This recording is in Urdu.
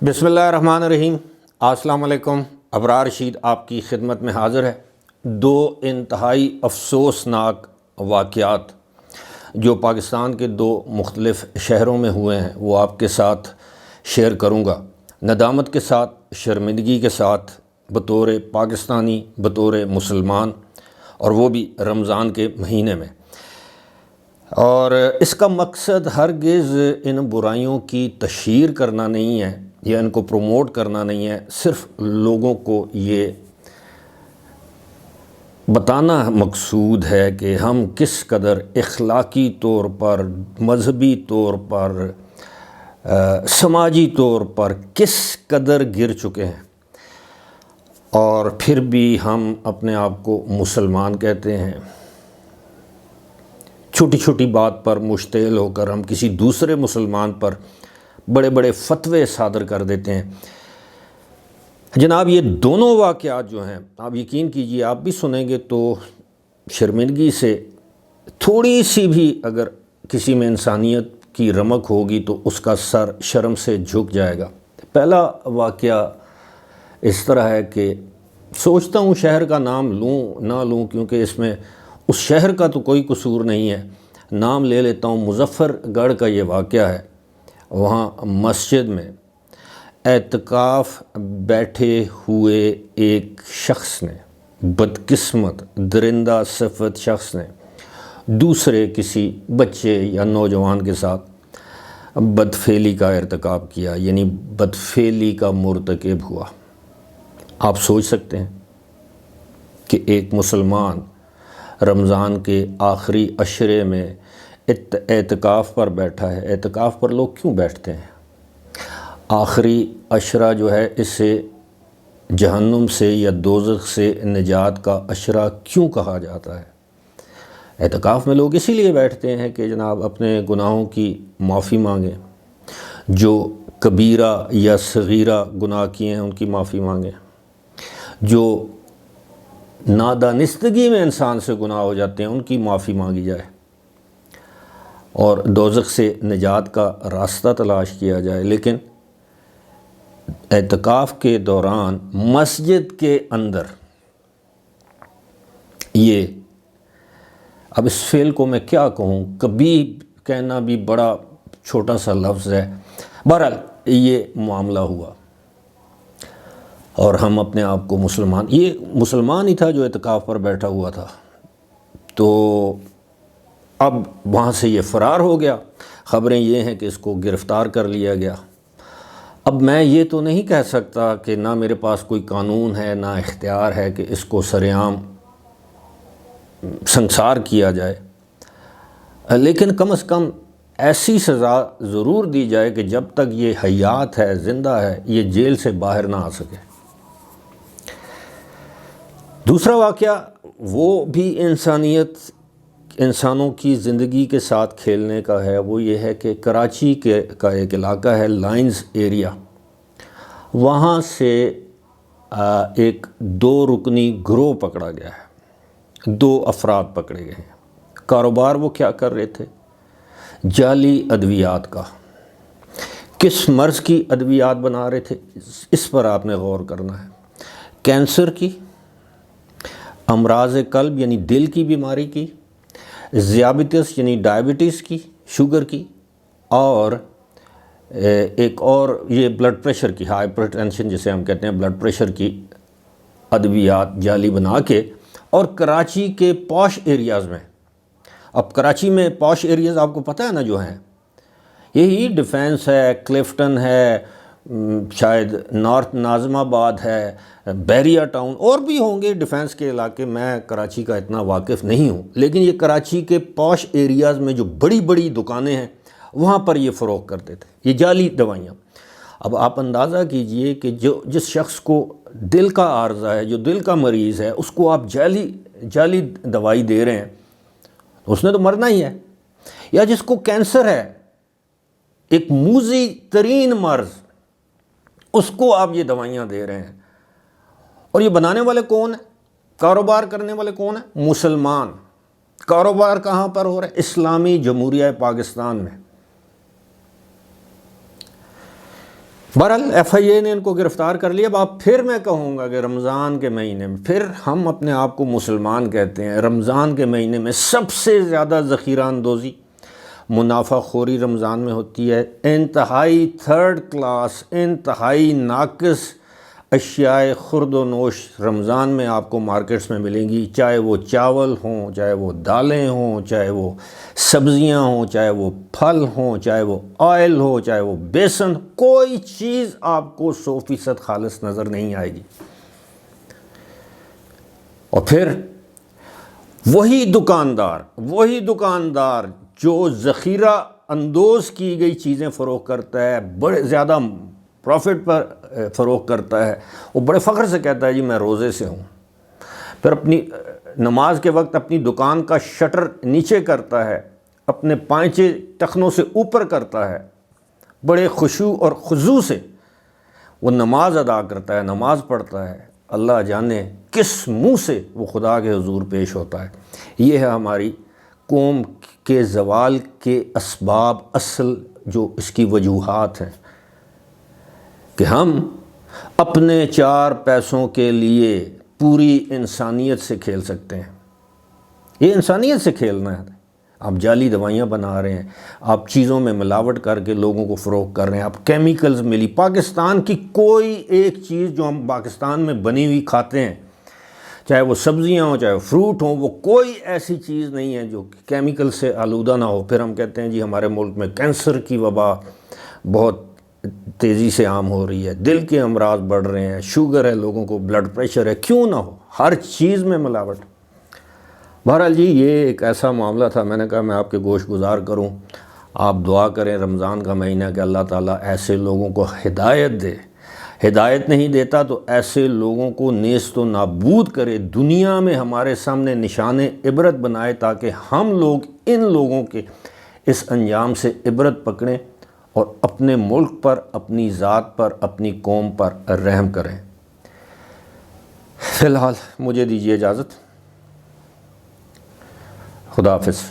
بسم اللہ الرحمن الرحیم۔ السلام علیکم۔ ابرار رشید آپ کی خدمت میں حاضر ہے۔ دو انتہائی افسوسناک واقعات جو پاکستان کے دو مختلف شہروں میں ہوئے ہیں وہ آپ کے ساتھ شیئر کروں گا، ندامت کے ساتھ، شرمندگی کے ساتھ، بطور پاکستانی، بطور مسلمان، اور وہ بھی رمضان کے مہینے میں۔ اور اس کا مقصد ہرگز ان برائیوں کی تشہیر کرنا نہیں ہے یا ان کو پروموٹ کرنا نہیں ہے، صرف لوگوں کو یہ بتانا مقصود ہے کہ ہم کس قدر اخلاقی طور پر، مذہبی طور پر، سماجی طور پر کس قدر گر چکے ہیں، اور پھر بھی ہم اپنے آپ کو مسلمان کہتے ہیں۔ چھوٹی چھوٹی بات پر مشتعل ہو کر ہم کسی دوسرے مسلمان پر بڑے بڑے فتوے صادر کر دیتے ہیں۔ جناب، یہ دونوں واقعات جو ہیں، آپ یقین کیجئے، آپ بھی سنیں گے تو شرمندگی سے تھوڑی سی بھی اگر کسی میں انسانیت کی رمق ہوگی تو اس کا سر شرم سے جھک جائے گا۔ پہلا واقعہ اس طرح ہے کہ سوچتا ہوں شہر کا نام لوں نہ لوں، کیونکہ اس میں اس شہر کا تو کوئی قصور نہیں ہے، نام لے لیتا ہوں۔ مظفر گڑھ کا یہ واقعہ ہے۔ وہاں مسجد میں اعتکاف بیٹھے ہوئے ایک شخص نے، بدقسمت درندہ صفت شخص نے، دوسرے کسی بچے یا نوجوان کے ساتھ بدفعلی کا ارتکاب کیا، یعنی بدفعلی کا مرتکب ہوا۔ آپ سوچ سکتے ہیں کہ ایک مسلمان رمضان کے آخری عشرے میں اعتکاف پر بیٹھا ہے۔ اعتکاف پر لوگ کیوں بیٹھتے ہیں؟ آخری عشرہ جو ہے، اسے جہنم سے یا دوزخ سے نجات کا عشرہ کیوں کہا جاتا ہے؟ اعتکاف میں لوگ اسی لیے بیٹھتے ہیں کہ جناب اپنے گناہوں کی معافی مانگیں، جو کبیرہ یا صغیرہ گناہ کیے ہیں ان کی معافی مانگیں، جو نادانستگی میں انسان سے گناہ ہو جاتے ہیں ان کی معافی مانگی جائے، اور دوزخ سے نجات کا راستہ تلاش کیا جائے۔ لیکن اعتکاف کے دوران مسجد کے اندر یہ، اب اس فعل کو میں کیا کہوں، کبھی کہنا بھی بڑا چھوٹا سا لفظ ہے۔ بہرحال یہ معاملہ ہوا، اور ہم اپنے آپ کو مسلمان، یہ مسلمان ہی تھا جو اعتکاف پر بیٹھا ہوا تھا، تو اب وہاں سے یہ فرار ہو گیا۔ خبریں یہ ہیں کہ اس کو گرفتار کر لیا گیا۔ اب میں یہ تو نہیں کہہ سکتا کہ نہ میرے پاس کوئی قانون ہے نہ اختیار ہے کہ اس کو سرعام سنسار کیا جائے، لیکن کم از کم ایسی سزا ضرور دی جائے کہ جب تک یہ حیات ہے، زندہ ہے، یہ جیل سے باہر نہ آ سکے۔ دوسرا واقعہ وہ بھی انسانوں کی زندگی کے ساتھ کھیلنے کا ہے۔ وہ یہ ہے کہ کراچی کا ایک علاقہ ہے لائنز ایریا، وہاں سے ایک دو رکنی گروہ پکڑا گیا ہے، دو افراد پکڑے گئے ہیں۔ کاروبار وہ کیا کر رہے تھے؟ جعلی ادویات کا۔ کس مرض کی ادویات بنا رہے تھے، اس پر آپ نے غور کرنا ہے۔ کینسر کی، امراض قلب یعنی دل کی بیماری کی، ذیابیطس یعنی ڈائبٹیز کی، شوگر کی، اور ایک اور یہ بلڈ پریشر کی، ہائپر ٹینشن جسے ہم کہتے ہیں، بلڈ پریشر کی ادویات جعلی بنا کے، اور کراچی کے پوش ایریاز میں۔ اب کراچی میں پوش ایریاز آپ کو پتہ ہے نا جو ہیں، یہی ڈیفینس ہے، کلفٹن ہے، شاید نارتھ ناظم آباد ہے، بیریا ٹاؤن، اور بھی ہوں گے ڈیفینس کے علاقے۔ میں کراچی کا اتنا واقف نہیں ہوں، لیکن یہ کراچی کے پوش ایریاز میں جو بڑی بڑی دکانیں ہیں وہاں پر یہ فروخت کرتے تھے، یہ جعلی دوائیاں۔ اب آپ اندازہ کیجئے کہ جس شخص کو دل کا عارضہ ہے، جو دل کا مریض ہے، اس کو آپ جعلی دوائی دے رہے ہیں، اس نے تو مرنا ہی ہے۔ یا جس کو کینسر ہے، ایک موذی ترین مرض، اس کو آپ یہ دوائیاں دے رہے ہیں، اور یہ بنانے والے کون ہیں؟ کاروبار کرنے والے کون ہیں؟ مسلمان۔ کاروبار کہاں پر ہو رہا ہے؟ اسلامی جمہوریہ پاکستان میں۔ بہرحال ایف آئی اے نے ان کو گرفتار کر لیا۔ اب پھر میں کہوں گا کہ رمضان کے مہینے میں پھر ہم اپنے آپ کو مسلمان کہتے ہیں، رمضان کے مہینے میں سب سے زیادہ ذخیرہ اندوزی، منافع خوری رمضان میں ہوتی ہے۔ انتہائی تھرڈ کلاس، انتہائی ناقص اشیاء خرد و نوش رمضان میں آپ کو مارکیٹس میں ملیں گی، چاہے وہ چاول ہوں، چاہے وہ دالیں ہوں، چاہے وہ سبزیاں ہوں، چاہے وہ پھل ہوں، چاہے وہ آئل ہو، چاہے وہ بیسن، کوئی چیز آپ کو 100% خالص نظر نہیں آئے گی۔ اور پھر وہی دکاندار جو ذخیرہ اندوز کی گئی چیزیں فروخت کرتا ہے، بڑے زیادہ پروفٹ پر فروخت کرتا ہے، وہ بڑے فخر سے کہتا ہے جی میں روزے سے ہوں، پھر اپنی نماز کے وقت اپنی دکان کا شٹر نیچے کرتا ہے، اپنے پائنچے ٹخنوں سے اوپر کرتا ہے، بڑے خشوع اور خضوع سے وہ نماز ادا کرتا ہے، نماز پڑھتا ہے، اللہ جانے کس منہ سے وہ خدا کے حضور پیش ہوتا ہے۔ یہ ہے ہماری قوم کے زوال کے اسباب، اصل جو اس کی وجوہات ہیں کہ ہم اپنے 4 پیسوں کے لیے پوری انسانیت سے کھیل سکتے ہیں۔ یہ انسانیت سے کھیلنا ہے۔ آپ جعلی دوائیاں بنا رہے ہیں، آپ چیزوں میں ملاوٹ کر کے لوگوں کو فروخت کر رہے ہیں، آپ کیمیکلز ملی، پاکستان کی کوئی ایک چیز جو ہم پاکستان میں بنی ہوئی کھاتے ہیں، چاہے وہ سبزیاں ہوں، چاہے فروٹ ہوں، وہ کوئی ایسی چیز نہیں ہے جو کیمیکل سے آلودہ نہ ہو۔ پھر ہم کہتے ہیں جی ہمارے ملک میں کینسر کی وبا بہت تیزی سے عام ہو رہی ہے، دل کے امراض بڑھ رہے ہیں، شوگر ہے لوگوں کو، بلڈ پریشر ہے، کیوں نہ ہو؟ ہر چیز میں ملاوٹ۔ بہرحال جی یہ ایک ایسا معاملہ تھا، میں نے کہا میں آپ کے گوش گزار کروں، آپ دعا کریں رمضان کا مہینہ کہ اللہ تعالیٰ ایسے لوگوں کو ہدایت دے، ہدایت نہیں دیتا تو ایسے لوگوں کو نیست و نابود کرے، دنیا میں ہمارے سامنے نشان عبرت بنائے تاکہ ہم لوگ ان لوگوں کے اس انجام سے عبرت پکڑیں اور اپنے ملک پر، اپنی ذات پر، اپنی قوم پر رحم کریں۔ فی الحال مجھے دیجیے اجازت، خدا حافظ۔